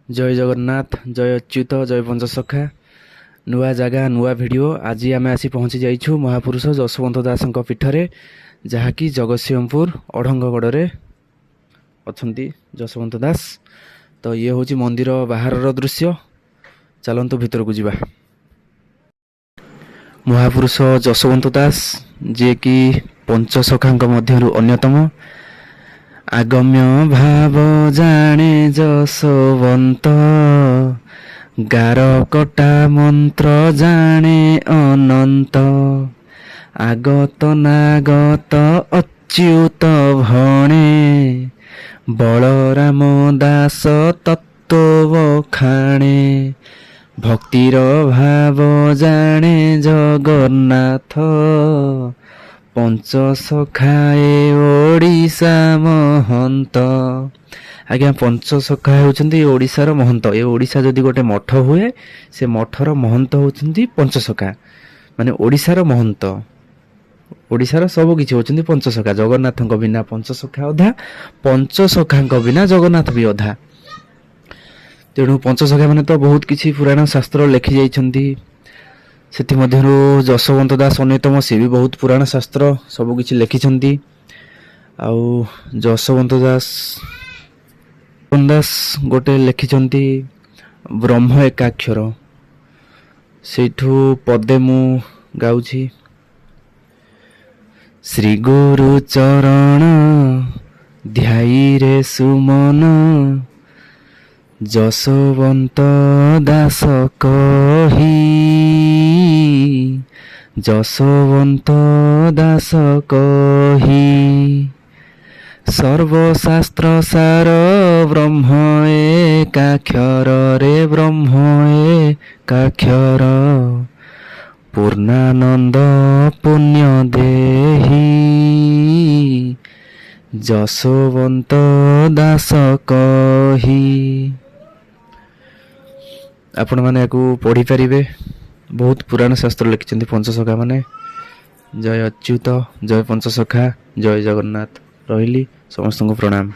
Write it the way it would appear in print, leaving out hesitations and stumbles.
ଜୟ ଜଗନ୍ନାଥ, ଜୟ ଅଚ୍ୟୁତ, ଜୟ ପଞ୍ଚସଖା। ନୂଆ ଜାଗା, ନୂଆ ଭିଡ଼ିଓ। ଆଜି ଆମେ ଆସି ପହଞ୍ଚି ଯାଇଛୁ ମହାପୁରୁଷ ଯଶୋବନ୍ତ ଦାସଙ୍କ ପୀଠରେ, ଯାହାକି ଜଗତସିଂହପୁର ଅଢ଼ଙ୍ଗଗଡ଼ରେ ଅଛନ୍ତି ଯଶୋବନ୍ତ ଦାସ। ତ ଇଏ ହେଉଛି ମନ୍ଦିର ବାହାରର ଦୃଶ୍ୟ। ଚାଲନ୍ତୁ ଭିତରକୁ ଯିବା। ମହାପୁରୁଷ ଯଶୋବନ୍ତ ଦାସ, ଯିଏକି ପଞ୍ଚସଖାଙ୍କ ମଧ୍ୟରୁ ଅନ୍ୟତମ। ଆଗମ୍ୟ ଭାବ ଜାଣେ ଯଶୋବନ୍ତ, ଗାର କଟା ମନ୍ତ୍ର ଜାଣେ ଅନନ୍ତ। ଆଗତ ନାଗତ ଅଚ୍ୟୁତ ଭଣେ, ବଳରାମ ଦାସ ତତ୍ତ୍ୱ ବଖାଣେ। ଭକ୍ତିର ଭାବ ଜାଣେ ଜଗନ୍ନାଥ, ପଞ୍ଚସଖାଏ ଓଡ଼ିଶା ମହନ୍ତ। ଆଜ୍ଞା, ପଞ୍ଚସଖା ହେଉଛନ୍ତି ଓଡ଼ିଶାର ମହନ୍ତ। ଏ ଓଡ଼ିଶା ଯଦି ଗୋଟେ ମଠ ହୁଏ, ସେ ମଠର ମହନ୍ତ ହେଉଛନ୍ତି ପଞ୍ଚସଖା, ମାନେ ଓଡ଼ିଶାର ମହନ୍ତ। ଓଡ଼ିଶାର ସବୁ କିଛି ହେଉଛନ୍ତି ପଞ୍ଚସଖା। ଜଗନ୍ନାଥଙ୍କ ବିନା ପଞ୍ଚସଖା ଅଧା, ପଞ୍ଚସଖାଙ୍କ ବିନା ଜଗନ୍ନାଥ ବି ଅଧା। ତେଣୁ ପଞ୍ଚସଖା ମାନେ ତ ବହୁତ କିଛି ପୁରାଣ ଶାସ୍ତ୍ର ଲେଖି ଯାଇଛନ୍ତି। ସେଥିମଧ୍ୟରୁ ଯଶୋବନ୍ତ ଦାସ ଅନ୍ୟତମ। ସେ ବି ବହୁତ ପୁରାଣ ଶାସ୍ତ୍ର ସବୁ କିଛି ଲେଖିଛନ୍ତି। ଆଉ ଯଶୋବନ୍ତ ଦାସ ଗୋଟେ ଲେଖିଛନ୍ତି ବ୍ରହ୍ମ ଏକାକ୍ଷର। ସେଇଠୁ ପଦେ ମୁଁ ଗାଉଛି। ଶ୍ରୀ ଗୁରୁ ଚରଣ ଧ୍ୟାଇରେ ସୁମନ, ଯଶୋବନ୍ତ ଦାସ କହି। ଯଶୋବନ୍ତ ଦାସ କହି, ସର୍ବଶାସ୍ତ୍ର ସାର ବ୍ରହ୍ମ ଏକାକ୍ଷରରେ। ବ୍ରହ୍ମ ଏକାକ୍ଷର, ପୂର୍ଣ୍ଣାନନ୍ଦ ପୁଣ୍ୟ ଦେହି। ଯଶୋବନ୍ତ ଦାସ କହି। ଆପଣମାନେ ୟାକୁ ପଢ଼ିପାରିବେ। ବହୁତ ପୁରାଣ ଶାସ୍ତ୍ର ଲେଖିଛନ୍ତି ପଞ୍ଚସଖା ମାନେ। ଜୟ ଅଚ୍ୟୁତ, ଜୟ ପଞ୍ଚସଖା, ଜୟ ଜଗନ୍ନାଥ। ରହିଲି, ସମସ୍ତଙ୍କୁ ପ୍ରଣାମ।